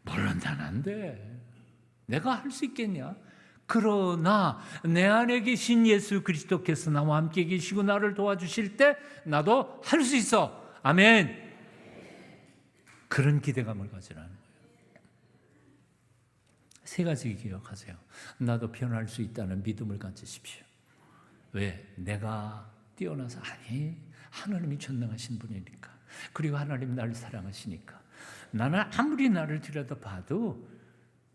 [SPEAKER 1] 물론 난 안 돼. 내가 할 수 있겠냐? 그러나 내 안에 계신 예수 그리스도께서 나와 함께 계시고 나를 도와주실 때 나도 할 수 있어. 아멘. 그런 기대감을 가지라는 거예요. 세 가지 기억하세요. 나도 변할 수 있다는 믿음을 가지십시오. 왜? 내가 뛰어나서 아니, 하나님이 전능하신 분이니까. 그리고 하나님 나를 사랑하시니까. 나는 아무리 나를 들여다봐도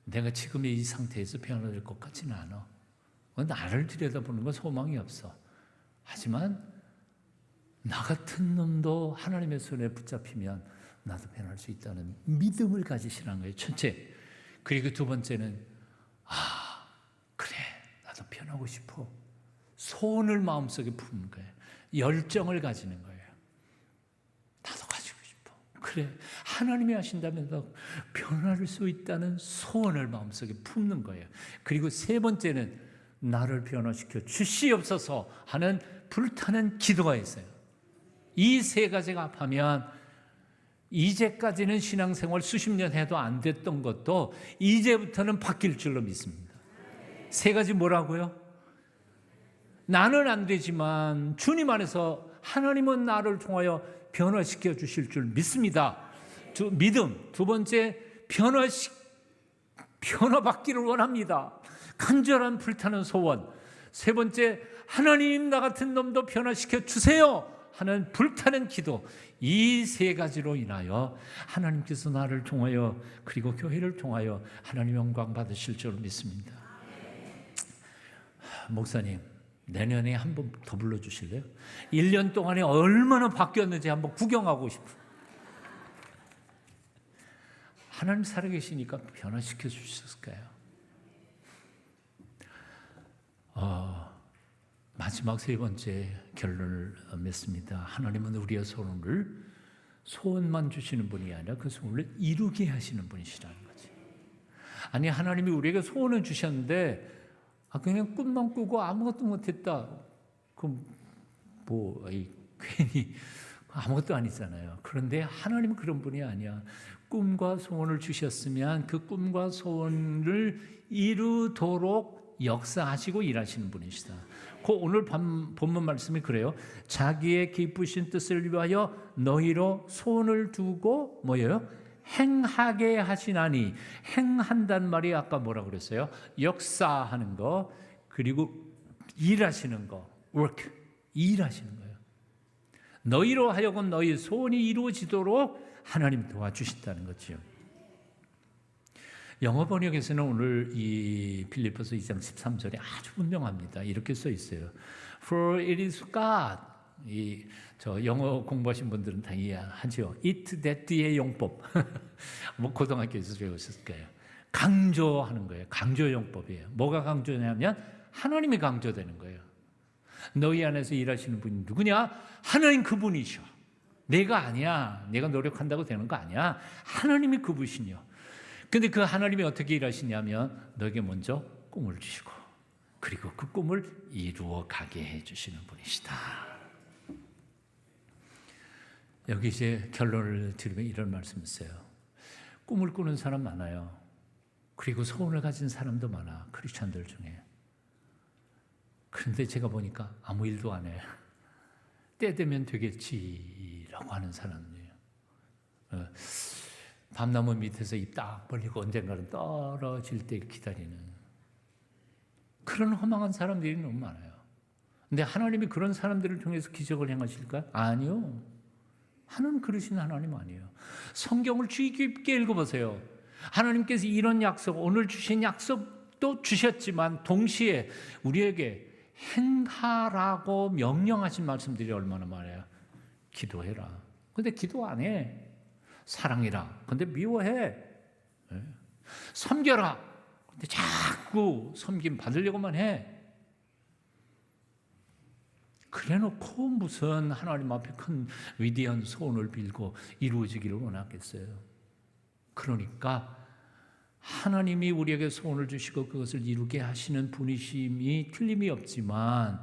[SPEAKER 1] 내가 지금의 이 상태에서 변화될 것 같지는 않아. 나를 들여다보는 건 소망이 없어. 하지만 나 같은 놈도 하나님의 손에 붙잡히면 나도 변할 수 있다는 믿음을 가지시라는 거예요. 첫째. 그리고 두 번째는 그래, 나도 변하고 싶어. 소원을 마음속에 품는 거예요. 열정을 가지는 거예요. 나도 가지고 싶어. 그래, 하나님이 하신다면 나도 변할 수 있다는 소원을 마음속에 품는 거예요. 그리고 세 번째는 나를 변화시켜 주시옵소서 하는 불타는 기도가 있어요. 이 세 가지가 합하면 이제까지는 신앙생활 수십 년 해도 안 됐던 것도 이제부터는 바뀔 줄로 믿습니다. 세 가지 뭐라고요? 나는 안 되지만 주님 안에서 하나님은 나를 통하여 변화시켜 주실 줄 믿습니다. 믿음. 두 번째, 변화받기를 원합니다. 간절한 불타는 소원. 세 번째, 하나님 나 같은 놈도 변화시켜 주세요 하는 불타는 기도. 이 세 가지로 인하여 하나님께서 나를 통하여 그리고 교회를 통하여 하나님 영광 받으실 줄 믿습니다. 목사님, 내년에 한 번 더 불러주실래요? 1년 동안에 얼마나 바뀌었는지 한번 구경하고 싶어요. 하나님 살아계시니까 변화시켜 주셨을까요? 마지막 세 번째 결론을 맺습니다. 하나님은 우리의 소원만 주시는 분이 아니라 그 소원을 이루게 하시는 분이시라는 거지. 아니, 하나님이 우리에게 소원을 주셨는데 그냥 꿈만 꾸고 아무것도 못했다. 그럼 괜히 아무것도 아니잖아요. 그런데 하나님은 그런 분이 아니야. 꿈과 소원을 주셨으면 그 꿈과 소원을 이루도록 역사하시고 일하시는 분이시다. 그 오늘 본문 말씀이 그래요. 자기의 기쁘신 뜻을 위하여 너희로 소원을 두고 뭐예요? 행하게 하시나니. 행한단 말이 아까 뭐라고 그랬어요? 역사하는 거, 그리고 일하시는 거, work, 일하시는 거예요. 너희로 하여금 너희 소원이 이루어지도록 하나님 도와주신다는 거죠. 영어 번역에서는 오늘 이 필리포스 2장 13절에 아주 분명합니다. 이렇게 써 있어요. For it is God. 저 영어 공부하신 분들은 다 이해하죠. It, that의 용법. 뭐 고등학교에서 배우셨을 거예요. 강조하는 거예요. 강조 용법이에요. 뭐가 강조냐면 하나님이 강조되는 거예요. 너희 안에서 일하시는 분이 누구냐? 하나님 그분이셔. 내가 아니야. 내가 노력한다고 되는 거 아니야. 하나님이 그분이요. 근데 그 하나님이 어떻게 일하시냐면 너에게 먼저 꿈을 주시고 그리고 그 꿈을 이루어 가게 해주시는 분이시다. 여기 이제 결론을 드리면 이런 말씀을 써요. 꿈을 꾸는 사람 많아요. 그리고 소원을 가진 사람도 많아. 크리스찬들 중에. 그런데 제가 보니까 아무 일도 안 해. 때 되면 되겠지라고 하는 사람이에요. 밤나무 밑에서 입 딱 벌리고 언젠가는 떨어질 때 기다리는 그런 허망한 사람들이 너무 많아요. 근데 하나님이 그런 사람들을 통해서 기적을 행하실까요? 아니요. 하나님 그러신 하나님 아니에요. 성경을 주의 깊게 읽어보세요. 하나님께서 이런 약속, 오늘 주신 약속도 주셨지만 동시에 우리에게 행하라고 명령하신 말씀들이 얼마나 많아요. 기도해라. 근데 기도 안 해. 사랑해라. 근데 미워해. 섬겨라. 근데 자꾸 섬김 받으려고만 해. 그래놓고 무슨 하나님 앞에 큰 위대한 소원을 빌고 이루어지기를 원하겠어요. 그러니까 하나님이 우리에게 소원을 주시고 그것을 이루게 하시는 분이심이 틀림이 없지만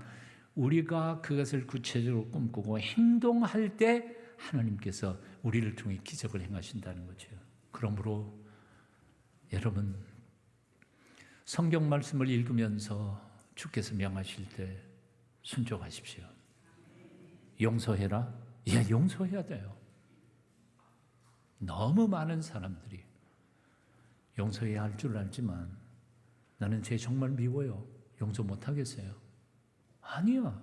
[SPEAKER 1] 우리가 그것을 구체적으로 꿈꾸고 행동할 때 하나님께서 우리를 통해 기적을 행하신다는 거죠. 그러므로 여러분 성경 말씀을 읽으면서 주께서 명하실 때 순종하십시오. 용서해라? 예, 용서해야 돼요. 너무 많은 사람들이 용서해야 할 줄 알지만 나는 쟤 정말 미워요. 용서 못하겠어요. 아니야.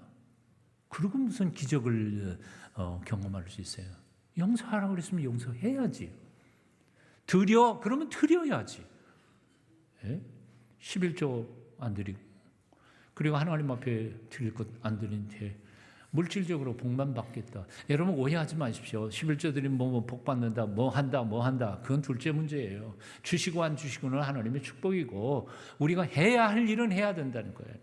[SPEAKER 1] 그리고 무슨 기적을 경험할 수 있어요. 용서하라고 그랬으면 용서해야지. 드려? 그러면 드려야지. 예? 11조 안 드리고 그리고 하나님 앞에 드릴 것 안 드린 채 물질적으로 복만 받겠다. 여러분 오해하지 마십시오. 11조 드리면 복 받는다, 뭐 한다. 그건 둘째 문제예요. 주시고 안 주시고는 하나님의 축복이고 우리가 해야 할 일은 해야 된다는 거예요.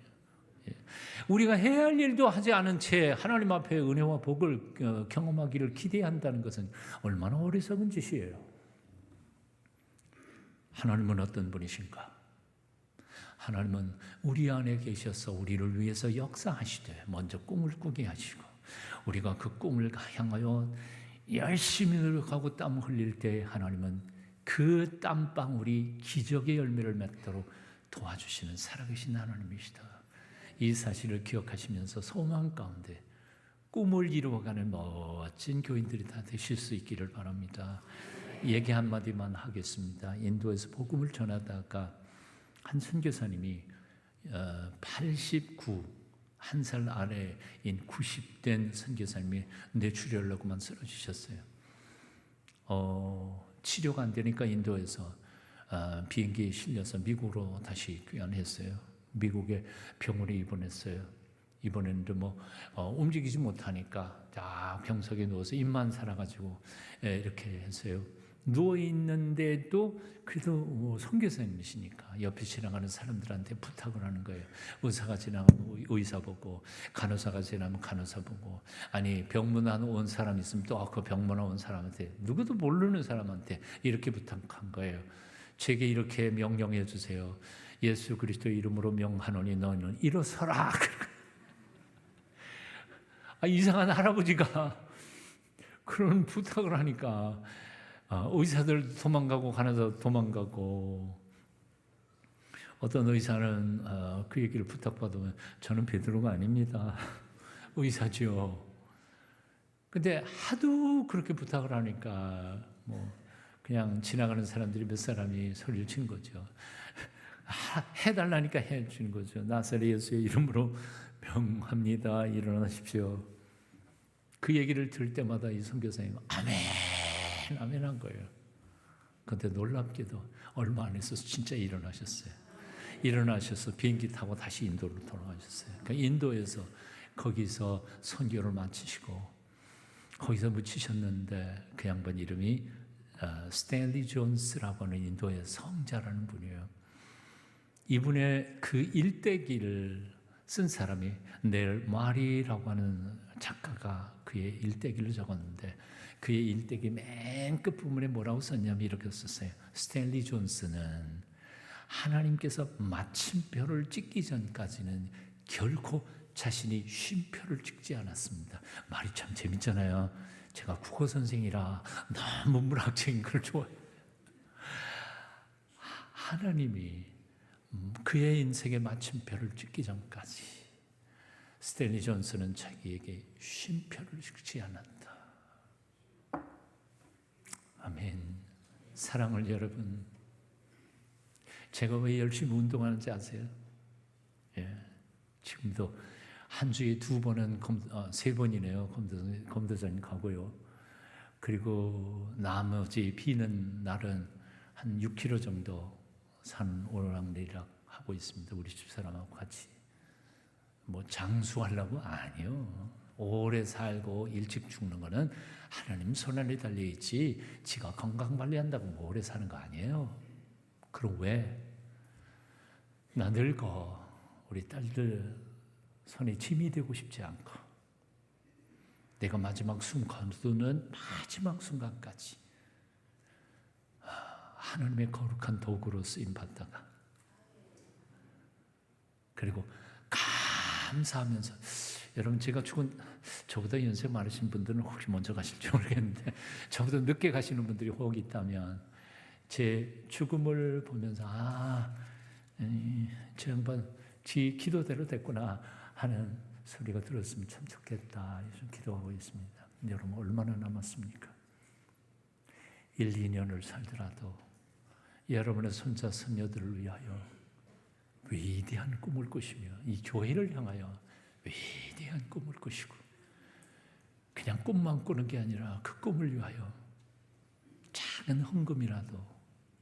[SPEAKER 1] 우리가 해야 할 일도 하지 않은 채 하나님 앞에 은혜와 복을 경험하기를 기대한다는 것은 얼마나 어리석은 짓이에요. 하나님은 어떤 분이신가? 하나님은 우리 안에 계셔서 우리를 위해서 역사하시되 먼저 꿈을 꾸게 하시고 우리가 그 꿈을 향하여 열심히 노력하고 땀 흘릴 때 하나님은 그 땀방울이 기적의 열매를 맺도록 도와주시는 살아계신 하나님이시다. 이 사실을 기억하시면서 소망 가운데 꿈을 이루어가는 멋진 교인들이 다 되실 수 있기를 바랍니다. 얘기 한마디만 하겠습니다. 인도에서 복음을 전하다가 한 선교사님이 89, 한 살 아래인 90된 선교사님이 뇌출혈로만 쓰러지셨어요. 치료가 안 되니까 인도에서 비행기에 실려서 미국으로 다시 귀환했어요. 미국에 병원에 입원했어요. 입원했는데 움직이지 못하니까 딱 병석에 누워서 입만 살아가지고 이렇게 했어요. 누워 있는데도 그래도 선교사님이시니까 옆에 지나가는 사람들한테 부탁을 하는 거예요. 의사가 지나가면 의사 보고, 간호사가 지나면 간호사 보고, 아니 병문안 온 사람 있으면 또 그 병문안 온 사람한테, 누구도 모르는 사람한테 이렇게 부탁한 거예요. 제게 이렇게 명령해 주세요. 예수 그리스도의 이름으로 명하노니 너희는 일어서라. 이상한 할아버지가 그런 부탁을 하니까 의사들 도망가고 간호사 도망가고, 어떤 의사는 그 얘기를 부탁받으면 저는 베드로가 아닙니다. 의사죠. 근데 하도 그렇게 부탁을 하니까 그냥 지나가는 사람들이 몇 사람이 소리를 친 거죠. 해달라니까 해주는 거죠. 나사렛 예수의 이름으로 명합니다. 일어나십시오. 그 얘기를 들을 때마다 이 선교사님 아멘 한 거예요. 그런데 놀랍게도 얼마 안 있어서 진짜 일어나셨어요. 일어나셔서 비행기 타고 다시 인도로 돌아가셨어요. 그러니까 인도에서 거기서 선교를 마치시고 거기서 묻히셨는데 그 양반 이름이 스탠리 존스라고 하는 인도의 성자라는 분이에요. 이분의 그 일대기를 쓴 사람이 넬 마리라고 하는 작가가 그의 일대기를 적었는데, 그의 일대기 맨 끝부분에 뭐라고 썼냐면 이렇게 썼어요. 스탠리 존스는 하나님께서 마침표를 찍기 전까지는 결코 자신이 쉼표를 찍지 않았습니다. 말이 참 재밌잖아요. 제가 국어 선생이라 너무 문학적인 걸 좋아해요. 하나님이 그의 인생의 마침표를 찍기 전까지 스탠리 존스는 자기에게 쉼표를 찍지 않았다. 아멘. 사랑을 여러분, 제가 왜 열심히 운동하는지 아세요? 예, 지금도 한 주에 2번은 3번이네요. 검도장 가고요. 그리고 나머지 비는 날은 한 6km 정도 산 오르락내리락 하고 있습니다. 우리 집사람하고 같이. 뭐 장수하려고? 아니요. 오래 살고 일찍 죽는 거는 하나님 손 안에 달려있지 지가 건강관리한다고 오래 사는 거 아니에요. 그럼 왜? 나 늙어 우리 딸들 손에 짐이 되고 싶지 않고 내가 마지막 숨 거두는 마지막 순간까지 하나님의 거룩한 도구로 쓰임받다가 그리고 감사하면서 여러분 제가 죽은 저보다 연세 많으신 분들은 혹시 먼저 가실지 모르겠는데 저보다 늦게 가시는 분들이 혹 있다면 제 죽음을 보면서 저 양반 지 기도대로 됐구나 하는 소리가 들었으면 참 좋겠다 좀 기도하고 있습니다. 여러분 얼마나 남았습니까? 1, 2년을 살더라도 여러분의 손자 손녀들을 위하여 위대한 꿈을 꾸시며 이 교회를 향하여 위대한 꿈을 꾸시고 그냥 꿈만 꾸는 게 아니라 그 꿈을 위하여 작은 헌금이라도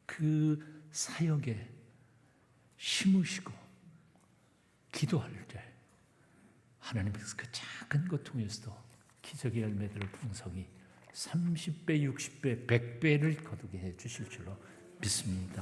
[SPEAKER 1] 그 사역에 심으시고 기도할 때 하나님께서 그 작은 것 통해서도 기적의 열매들을 풍성히 30배, 60배, 100배를 거두게 해 주실 줄로 믿습니다.